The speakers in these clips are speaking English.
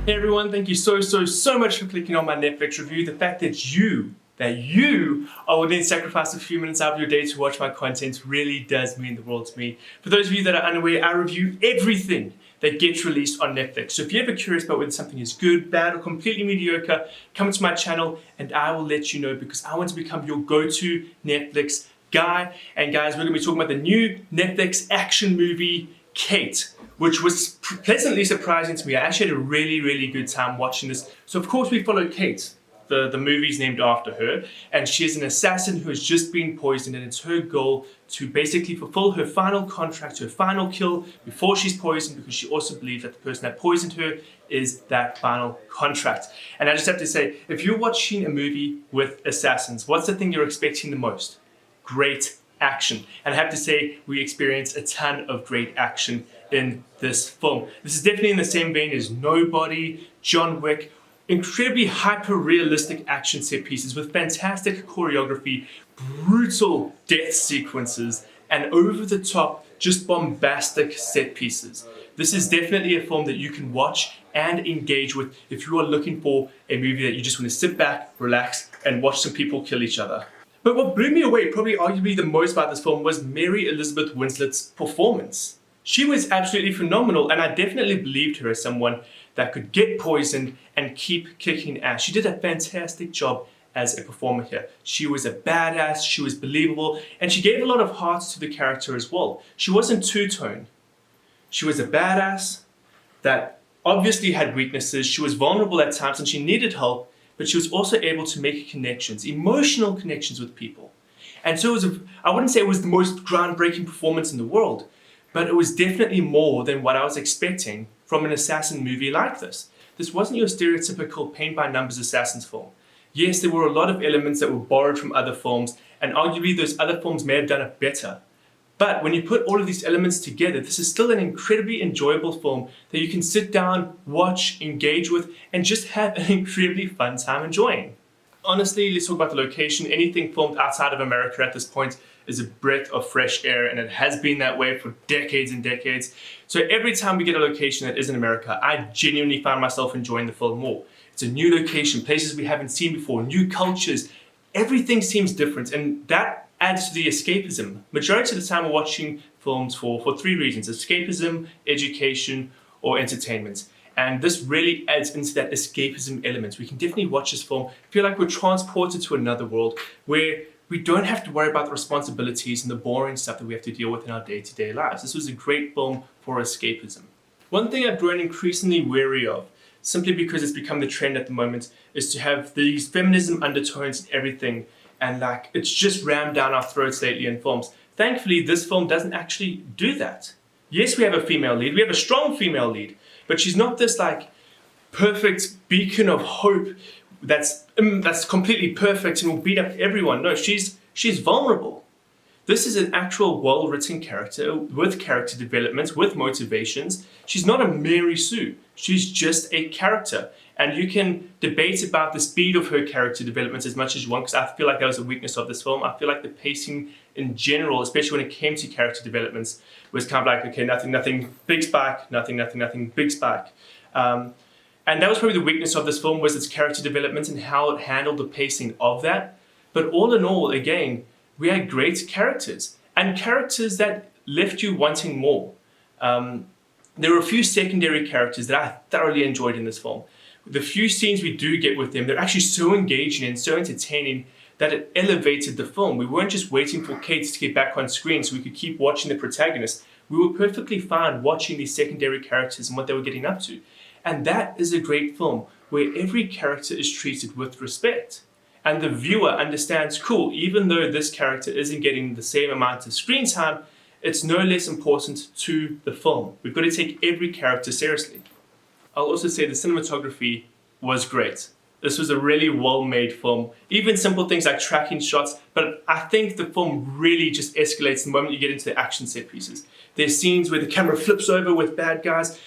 Hey everyone, thank you so much for clicking on my Netflix review. The fact that you are willing to sacrifice a few minutes out of your day to watch my content really does mean the world to me. For those of you that are unaware, I review everything that gets released on Netflix. So if you're ever curious about whether something is good, bad, or completely mediocre, come to my channel and I will let you know, because I want to become your go-to Netflix guy. And guys, we're going to be talking about the new Netflix action movie, Kate, which was pleasantly surprising to me. I actually had a really good time watching this. So of course we follow Kate. The movie's named after her, and she is an assassin who has just been poisoned, and it's her goal to basically fulfill her final contract, her final kill before she's poisoned, because she also believes that the person that poisoned her is that final contract. And I just have to say, if you're watching a movie with assassins, what's the thing you're expecting the most? Great action. And I have to say, we experienced a ton of great action in this film. This is definitely in the same vein as Nobody, John Wick. Incredibly hyper-realistic action set pieces with fantastic choreography, brutal death sequences, and over-the-top, just bombastic set pieces. This is definitely a film that you can watch and engage with if you are looking for a movie that you just want to sit back, relax, and watch some people kill each other. But what blew me away, probably arguably the most about this film, was Mary Elizabeth Winstead's performance. She was absolutely phenomenal, and I definitely believed her as someone that could get poisoned and keep kicking ass. She did a fantastic job as a performer here. She was a badass, she was believable, and she gave a lot of heart to the character as well. She wasn't two-tone. She was a badass that obviously had weaknesses. She was vulnerable at times and she needed help, but she was also able to make connections, emotional connections with people. And so I wouldn't say it was the most groundbreaking performance in the world, but it was definitely more than what I was expecting from an assassin movie like this. This wasn't your stereotypical paint-by-numbers assassins film. Yes, there were a lot of elements that were borrowed from other films, and arguably those other films may have done it better. But when you put all of these elements together, this is still an incredibly enjoyable film that you can sit down, watch, engage with, and just have an incredibly fun time enjoying. Honestly, let's talk about the location. Anything filmed outside of America at this point is a breath of fresh air, and it has been that way for decades and decades. So every time we get a location that isn't America, I genuinely find myself enjoying the film more. It's a new location, places we haven't seen before, new cultures. Everything seems different, and that adds to the escapism. Majority of the time we're watching films for three reasons: escapism, education, or entertainment. And this really adds into that escapism element. We can definitely watch this film, feel like we're transported to another world where we don't have to worry about the responsibilities and the boring stuff that we have to deal with in our day-to-day lives. This was a great film for escapism. One thing I've grown increasingly wary of, simply because it's become the trend at the moment, is to have these feminism undertones in everything, and like it's just rammed down our throats lately in films. Thankfully, this film doesn't actually do that. Yes, we have a female lead, we have a strong female lead, but she's not this like perfect beacon of hope that's completely perfect and will beat up everyone. No, she's vulnerable. This is an actual well-written character with character development, with motivations. She's not a Mary Sue. She's just a character. And you can debate about the speed of her character development as much as you want, because I feel like that was a weakness of this film. I feel like the pacing in general, especially when it came to character developments, was kind of like, okay, nothing, big spike, nothing, big spike. And that was probably the weakness of this film, was its character development and how it handled the pacing of that. But all in all, again, we had great characters, and characters that left you wanting more. There were a few secondary characters that I thoroughly enjoyed in this film. The few scenes we do get with them, they're actually so engaging and so entertaining that it elevated the film. We weren't just waiting for Kate to get back on screen so we could keep watching the protagonist. We were perfectly fine watching these secondary characters and what they were getting up to. And that is a great film where every character is treated with respect. And the viewer understands, cool, even though this character isn't getting the same amount of screen time, it's no less important to the film. We've got to take every character seriously. I'll also say the cinematography was great. This was a really well-made film. Even simple things like tracking shots, but I think the film really just escalates the moment you get into the action set pieces. There's scenes where the camera flips over with bad guys.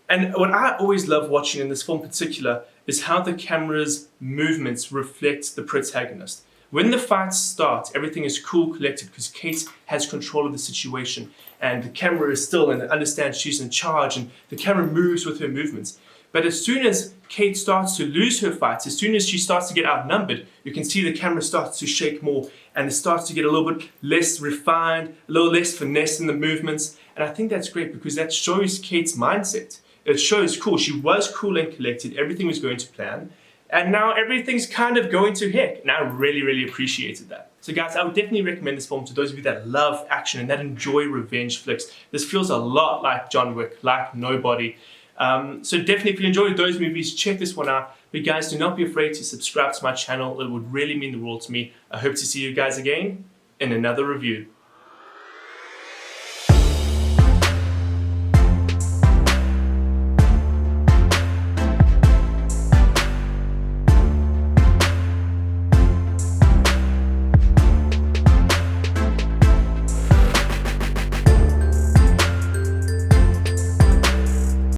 And what I always love watching in this film in particular is how the camera's movements reflect the protagonist. When the fights start, everything is cool, collected, because Kate has control of the situation, and the camera is still and understands she's in charge, and the camera moves with her movements. But as soon as Kate starts to lose her fights, as soon as she starts to get outnumbered, you can see the camera starts to shake more and it starts to get a little bit less refined, a little less finesse in the movements. And I think that's great because that shows Kate's mindset. It shows, cool, she was cool and collected, everything was going to plan, and now everything's kind of going to heck. And I really, really appreciated that. So guys, I would definitely recommend this film to those of you that love action and that enjoy revenge flicks. This feels a lot like John Wick, like Nobody. So definitely if you enjoyed those movies, check this one out. But guys, do not be afraid to subscribe to my channel. It would really mean the world to me. I hope to see you guys again in another review.